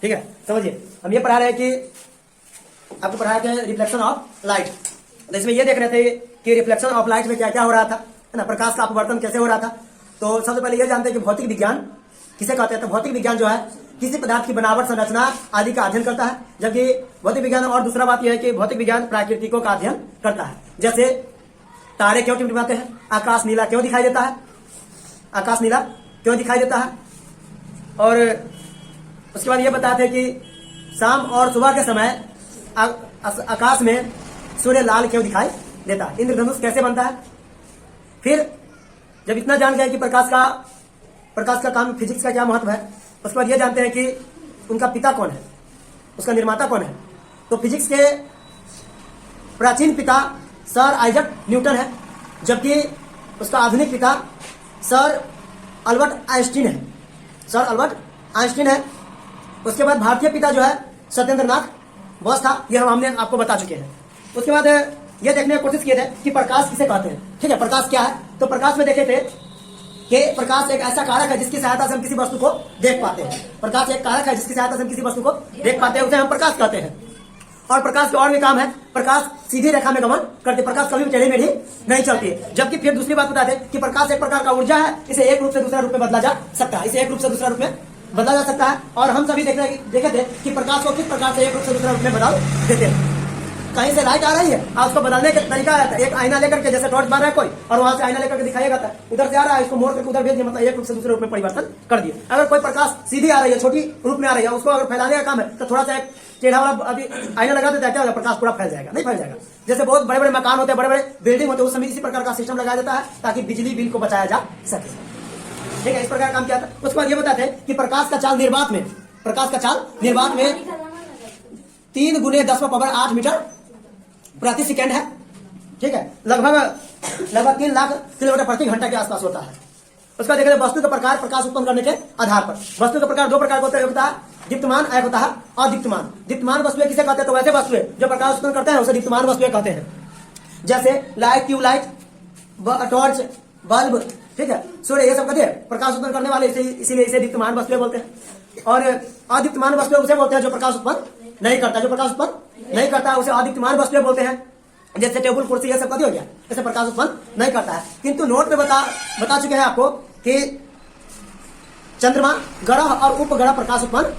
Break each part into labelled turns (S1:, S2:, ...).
S1: ठीक है, समझिए हम ये पढ़ा रहे हैं कि आपको पढ़ा रहे थे रिफ्लेक्शन ऑफ लाइट। तो इसमें ये देख रहे थे कि रिफ्लेक्शन ऑफ लाइट में क्या क्या हो रहा था, है ना, प्रकाश का अपवर्तन कैसे हो रहा था। तो सबसे पहले ये जानते हैं कि भौतिक विज्ञान किसे कहते हैं। तो भौतिक विज्ञान जो है किसी पदार्थ की बनावट, संरचना आदि का अध्ययन करता है, जबकि भौतिक विज्ञान और दूसरा बात यह है कि भौतिक विज्ञान प्राकृतिकों का अध्ययन करता है। जैसे तारे क्यों टिमटिमाते हैं, आकाश नीला क्यों दिखाई देता है, आकाश नीला क्यों दिखाई देता है। और उसके बाद ये बताते हैं कि शाम और सुबह के समय आकाश में सूर्य लाल क्यों दिखाई देता है, इंद्रधनुष कैसे बनता है। फिर जब इतना जान गए कि प्रकाश का काम, फिजिक्स का क्या महत्व है, उसके बाद ये जानते हैं कि उनका पिता कौन है, उसका निर्माता कौन है। तो फिजिक्स के प्राचीन पिता सर आइजक न्यूटन है, जबकि उसका आधुनिक पिता सर अल्बर्ट आइंस्टीन है, सर अल्बर्ट आइंस्टीन है। उसके बाद भारतीय पिता जो है सत्येंद्रनाथ बोस था, यह हमने आपको बता चुके हैं। उसके बाद ये देखने की कोशिश किए थे कि प्रकाश किसे कहते हैं। ठीक है, प्रकाश क्या है। तो प्रकाश में देखे थे कि प्रकाश एक ऐसा कारक है जिसकी सहायता से हम किसी वस्तु को देख पाते हैं। प्रकाश एक कारक है जिसकी सहायता से हम किसी वस्तु को देख पाते हैं, उसे हम प्रकाश कहते हैं। और प्रकाश के और भी काम है, प्रकाश सीधी रेखा में गमन करते, प्रकाश कभी भी टेढ़ी मेढ़ी नहीं चलती है। जबकि फिर दूसरी बात बताते हैं कि प्रकाश एक प्रकार का ऊर्जा है, इसे एक रूप से दूसरा रूप में बदला जा सकता है, इसे एक रूप से दूसरा रूप में बदला जा सकता है। और हम सभी देखे थे कि प्रकाश को किस प्रकार से एक रूप से दूसरा रूप में बदल देते हैं। कहीं से लाइट आ रही है और उसको बदलने का तरीका रहता है, एक आईना लेकर के, जैसे टॉर्च मार रहा है कोई और वहां से आईना लेकर के दिखाएगा, उधर से आ रहा है, इसको मोड़ करके उधर भेज दिया, मतलब एक रूप से दूसरे रूप में परिवर्तन कर दिया। अगर कोई प्रकाश सीधी आ रही है, छोटी रूप में आ रही है, उसको अगर फैलाने का काम है तो थोड़ा सा एक टेढ़ा वाला अभी आईना लगा देता है, क्या होगा, प्रकाश पूरा फैल जाएगा, नहीं फैल जाएगा। जैसे बहुत बड़े बड़े मकान होते हैं, बड़े बड़े बिल्डिंग होते हैं, उस समय इसी प्रकार का सिस्टम लगाया जाता है ताकि बिजली बिल को बचाया जा सके। ठीक है, इस प्रकार काम किया था। उसके बाद ये बताते हैं कि प्रकाश का चाल निर्वात में, प्रकाश का चाल निर्वात में 3 × 10⁸ मीटर प्रति सेकेंड है। ठीक है, लगभग 3 लाख किलोमीटर प्रति घंटा के आसपास होता है। उसका देखिए वस्तु का प्रकार, प्रकाश उत्पन्न करने के आधार पर वस्तु का प्रकार 2 प्रकार का होता है, दीप्तमान, एक होता है अदीप्तमान। दीप्तमान वस्तुएं किसे कहते हैं, तो वैसे वस्तुएं जो प्रकाश उत्पन्न करते हैं उसे दीप्तमान वस्तुएं कहते हैं। जैसे लाइट, ट्यूबलाइट, टॉर्च, बल्ब, ठीक है, सूर्य, ये सब कहते हैं प्रकाश उत्पन्न करने वाले, इसीलिए इसे दीप्तमान वस्तुएं बोलते हैं। और अदीप्तमान वस्तुएं उसे बोलते हैं जो प्रकाश उत्पन्न नहीं करता, जो प्रकाश उत्पन्न नहीं करता उसे अदीप्तमान वस्तुएं बोलते हैं। जैसे टेबल, कुर्सी, ये सब कभी हो गया, इसे प्रकाश उत्पन्न नहीं करता है। किंतु नोट में बता चुके हैं आपको कि चंद्रमा, ग्रह और उपग्रह प्रकाश उत्पन्न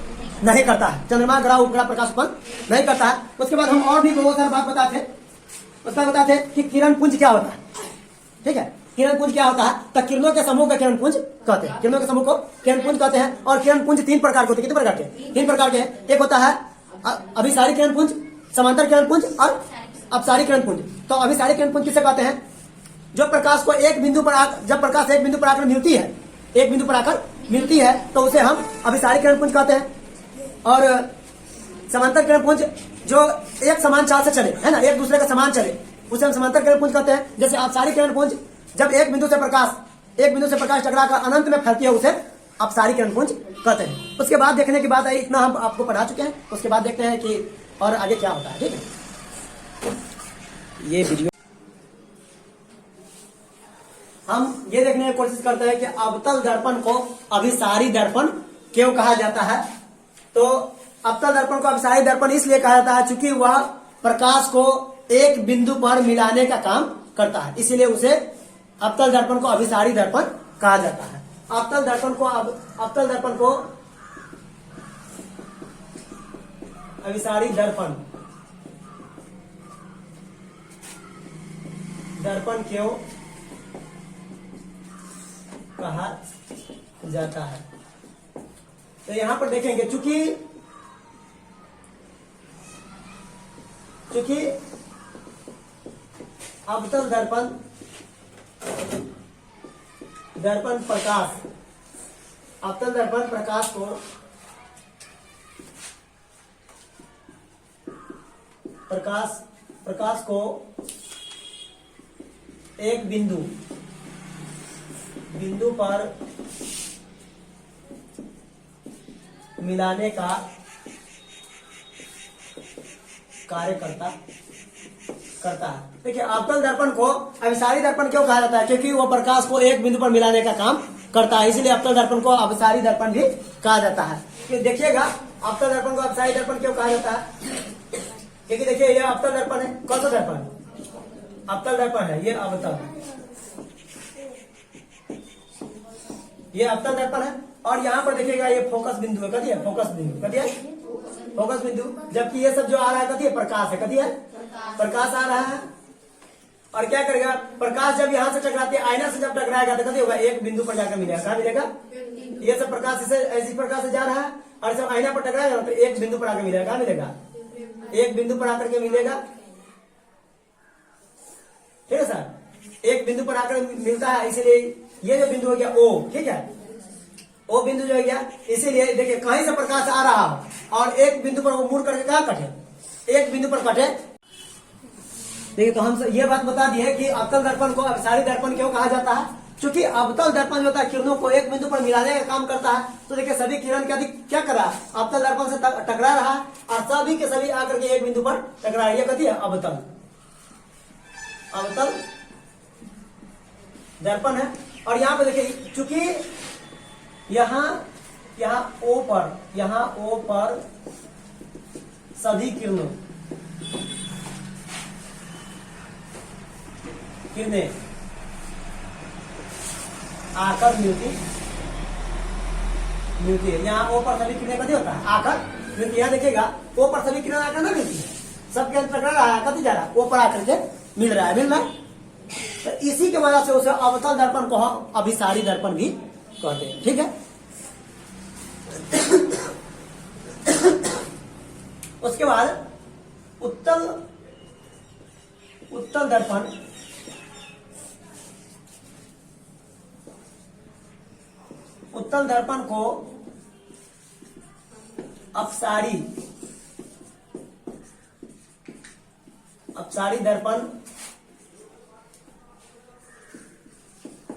S1: नहीं करता है। चंद्रमा, ग्रह, उपग्रह प्रकाश उत्पन्न नहीं करता है। उसके बाद हम और भी बहुत सारी बात बताते हैं कि किरण पुंज क्या होता है। ठीक है, किरण पुंज क्या होता है, तो किरणों के समूह को किरण पुंज कहते हैं, किरणों के समूह को किरण पुंज कहते हैं। और किरण पुंज 3 प्रकार के होते हैं। कितने प्रकार के, 3 प्रकार के हैं। एक होता है अभिसारी किरण पुंज, समांतर किरण पुंज और अपसारी किरण पुंज। तो अभिसारी किरण पुंज किसे कहते हैं, जो प्रकाश को एक बिंदु पर जब प्रकाश एक बिंदु पर आकर मिलती है, एक बिंदु पर आकर मिलती है तो उसे हम अभिसारी किरण पुंज कहते हैं। और समांतर किरण पुंज जो एक समान चाल से चले, है ना, एक दूसरे का समान चले, उसे हम समांतर किरण पुंज कहते हैं। जैसे अपसारी किरण पुंज जब एक बिंदु से प्रकाश टकरा कर अनंत में फैलती है उसे अपसारी किरण पुंज कहते हैं। उसके बाद देखने की बात है, इतना हम आपको पढ़ा चुके हैं। उसके बाद देखते हैं कि और आगे क्या होता है। ठीक है, ये वीडियो हम ये देखने की कोशिश करते हैं कि अवतल दर्पण को अभिसारी दर्पण क्यों कहा जाता है। तो अवतल दर्पण को अभिसारी दर्पण इसलिए कहा जाता है क्योंकि वह प्रकाश को एक बिंदु पर मिलाने का काम करता है, इसीलिए उसे अवतल दर्पण को अभिसारी दर्पण कहा जाता है। अवतल दर्पण को अभिसारी दर्पण क्यों कहा जाता है। तो यहां पर देखेंगे चूंकि अवतल दर्पण प्रकाश, अवतल दर्पण प्रकाश को एक बिंदु पर मिलाने का कार्य करता है। देखिए, अवतल दर्पण को अभिसारी दर्पण क्यों कहा जाता है, क्योंकि वो प्रकाश को एक बिंदु पर मिलाने का काम करता है, इसलिए अवतल दर्पण को अभिसारी दर्पण भी कहा जाता है। देखिएगा अवतल दर्पण को अपसारी दर्पण क्यों कहा जाता है? क्योंकि देखिए ये अवतल दर्पण है। कौन सा दर्पण? अवतल दर्पण है, ये अवतल, ये अवतल दर्पण है। और यहाँ पर देखिएगा ये फोकस बिंदु है, कथी है? फोकस बिंदु, कथी है? फोकस बिंदु। जबकि ये सब जो आ रहा है कथी है? प्रकाश है, कथी है? प्रकाश आ रहा है। और क्या करेगा? प्रकाश जब यहाँ से टकराती है, आईना से जब टकराएगा तो कथी होगा? एक बिंदु पर जाकर मिलेगा। कहाँ मिलेगा? ये सब प्रकाश इसे ऐसी प्रकाश से जा रहा है और जब आईना पर टकराएगा तो एक बिंदु पर आकर मिलेगा। कहाँ मिलेगा? एक बिंदु पर आकर के मिलेगा। ठीक है सर, एक बिंदु पर आकर मिलता है, इसीलिए ये जो बिंदु हो गया O, ठीक है, O बिंदु जो हो गया, इसीलिए देखिए कहीं से प्रकाश आ रहा है और एक बिंदु पर वो मुड़ करके कहाँ कटे? एक बिंदु पर कटे। देखिए तो हम ये बात बता दी है कि अवतल दर्पण को अपसारी दर्पण क्यों कहा जाता है? क्योंकि अवतल दर्पण जो होता है किरणों को एक बिंदु पर मिलाने का काम करता है। तो देखिए सभी किरण क्या कर रहा है? अवतल दर्पण से टकरा रहा है और सभी के सभी आकर के एक बिंदु पर टकरा रहा है। ये कथी है? अवतल, अवतल दर्पण है। और यहाँ पे देखिए चूंकि यहाँ O पर सभी किरणें आकर मिलती है। यहाँ O पर सभी किरणें कथी होता है? आकर मिलती है। यहाँ देखिएगा O पर सभी किरणें आकर ना मिलती है, सबके अंदर टकरा रहा है, कथी जा रहा है? O पर आकर के मिल रहा है। तो इसी के वजह से उसे अवतल दर्पण को हम अभिसारी दर्पण भी कहते हैं। ठीक है, उसके बाद उत्तल दर्पण, उत्तल दर्पण को अपसारी दर्पण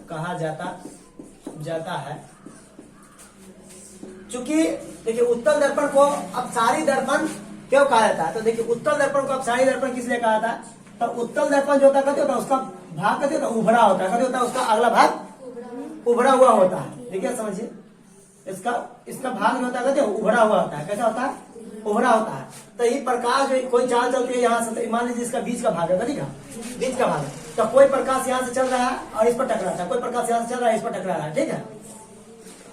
S1: कहा जाता है। चूंकि देखिए उत्तल दर्पण को अपसारी दर्पण क्यों कहा जाता है? तो देखिए उत्तल दर्पण को अपसारी दर्पण किस लिए कहा था? तो उत्तल दर्पण जो होता है कथी होता है? उसका भाग कथी होता है? उभरा होता है। कथी होता है? उसका अगला भाग उभरा हुआ होता है। देखिए समझिए, इसका भाग जो होता है कथी उभरा हुआ होता है। कैसा होता है? उभरा होता है। तो ये प्रकाश कोई चाल चलती है यहाँ से, मान लीजिए इसका बीच का भाग है, कथी का? बीच का भाग है। तो कोई प्रकाश यहाँ से चल रहा है और इस पर टकरा रहा है, कोई प्रकाश यहाँ से चल रहा है, इस पर टकरा रहा है। ठीक है,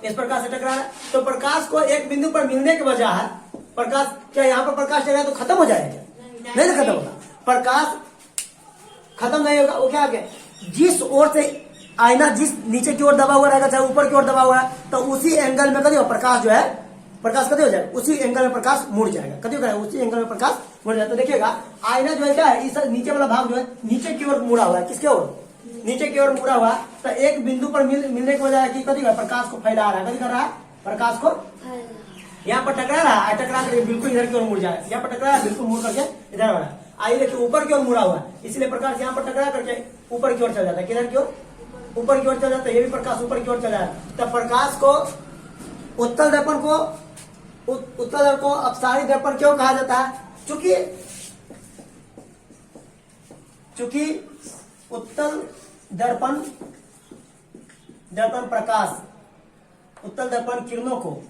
S1: इस प्रकाश से टकरा रहा है। तो प्रकाश को एक बिंदु पर मिलने के बजाय प्रकाश, क्या यहाँ पर प्रकाश टकरा तो खत्म हो जाएगा? नहीं, तो खत्म होगा। प्रकाश खत्म नहीं होगा। वो क्या है? जिस ओर से आईना जिस नीचे की ओर दबा हुआ रहेगा, चाहे ऊपर की ओर दबा हुआ है, तो उसी एंगल में कभी प्रकाश जो है, प्रकाश कभी हो जाएगा? उसी एंगल में प्रकाश मुड़ जाएगा। कभी होगा? उसी एंगल में प्रकाश मुड़ जाएगा। तो देखिएगा आईना जो है क्या है, इस नीचे वाला भाग जो है नीचे की ओर मुड़ा हुआ है। किसके ओर? नीचे की ओर मुड़ा हुआ। तो एक बिंदु पर मिलने की वजह की कभी प्रकाश को फैला रहा है। कभी कर रहा है? प्रकाश को यहाँ पर टकरा रहा है, टकरा करके बिल्कुल इधर की ओर मुड़ जाए। यहाँ पर टकरा रहा है, बिल्कुल मुड़ करके इधर आ रहा है। आइए देखिए ऊपर की ओर मुड़ा हुआ है, इसलिए प्रकाश यहाँ पर टकरा करके ऊपर की ओर चल जाता है। किधर की ओर? ऊपर की ओर चल जाता है। ये भी प्रकाश ऊपर की ओर चला है। तब प्रकाश को उत्तल दर्पण को अपसारी दर्पण क्यों कहा जाता है? चूंकि उत्तल दर्पण प्रकाश, उत्तल दर्पण किरणों को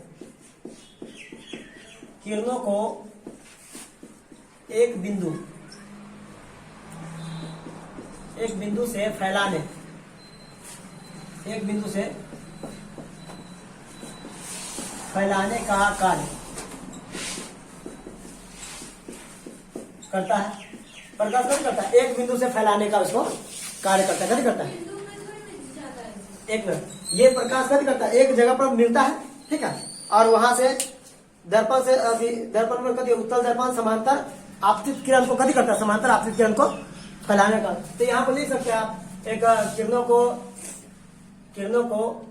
S1: एक बिंदु से फैलाने का कार्य करता है। प्रकाश नहीं करता, एक बिंदु से फैलाने का उसको कार्य करता है। कभी करता है? एक मिनट, ये प्रकाश कभी करता है? एक जगह पर मिलता है, ठीक है, और वहां से दर्पण पर कभी उत्तल दर्पण समांतर आपतित किरण को कभी करता है? समांतर आपतित किरण को फैलाने का। तो यहाँ पर लिख सकते हैं आप, एक किरणों को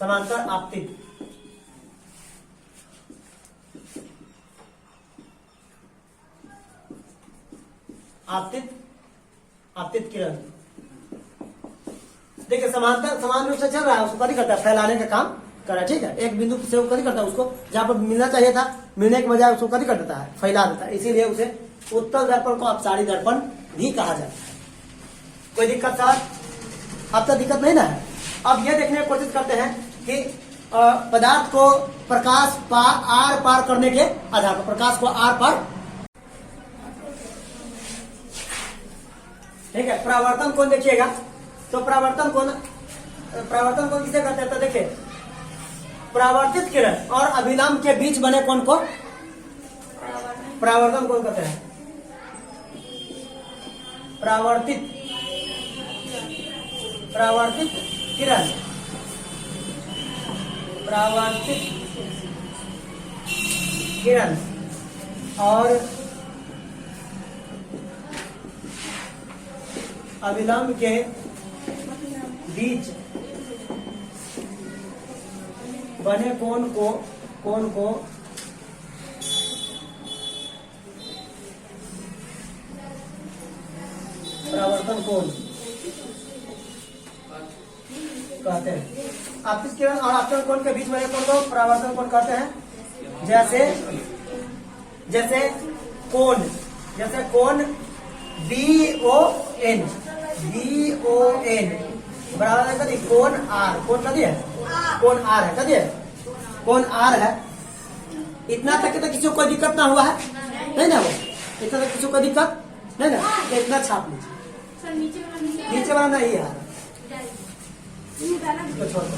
S1: समांतर आपतित किरण। देखिए समान रूप से चल रहा है, उसको कभी करता है? फैलाने का काम कर रहा है। ठीक है, एक बिंदु से वो कभी करता है, उसको जहां पर मिलना चाहिए था, मिलने के बजाय उसको कभी कर देता है? फैला देता है। इसीलिए उसे उत्तल दर्पण को अपसारी दर्पण भी कहा जाता है। कोई दिक्कत था? अब तो दिक्कत नहीं ना है। अब ये देखने की कोशिश करते हैं कि पदार्थ को प्रकाश आर पार करने के आधार पर, प्रकाश को आर पार, ठीक है। परावर्तन कोण देखिएगा, तो परावर्तन कोण किसे कहते हैं, तो देखिए परावर्तित किरण और अभिलंब के बीच बने कोण को परावर्तन कोण कहते हैं। परावर्तित किरण, परावर्तित किरण और अभिलंब के बीच बने कोण को परावर्तन कोण कहते हैं। आपतित किरण और आपतन कोण के बीच बने कोण को परावर्तन कोण कहते हैं। जैसे कोण BON बराबर है कभी कोण R, कोण कभी है कोण R है, कभी है कोण R है। इतना तक तो किसी को कोई दिक्कत ना हुआ है, नहीं ना, वो इतना तक किसी को दिक्कत नहीं ना, तो इतना छाप लीजिए, नीचे वाला नहीं है तो छोड़ दो।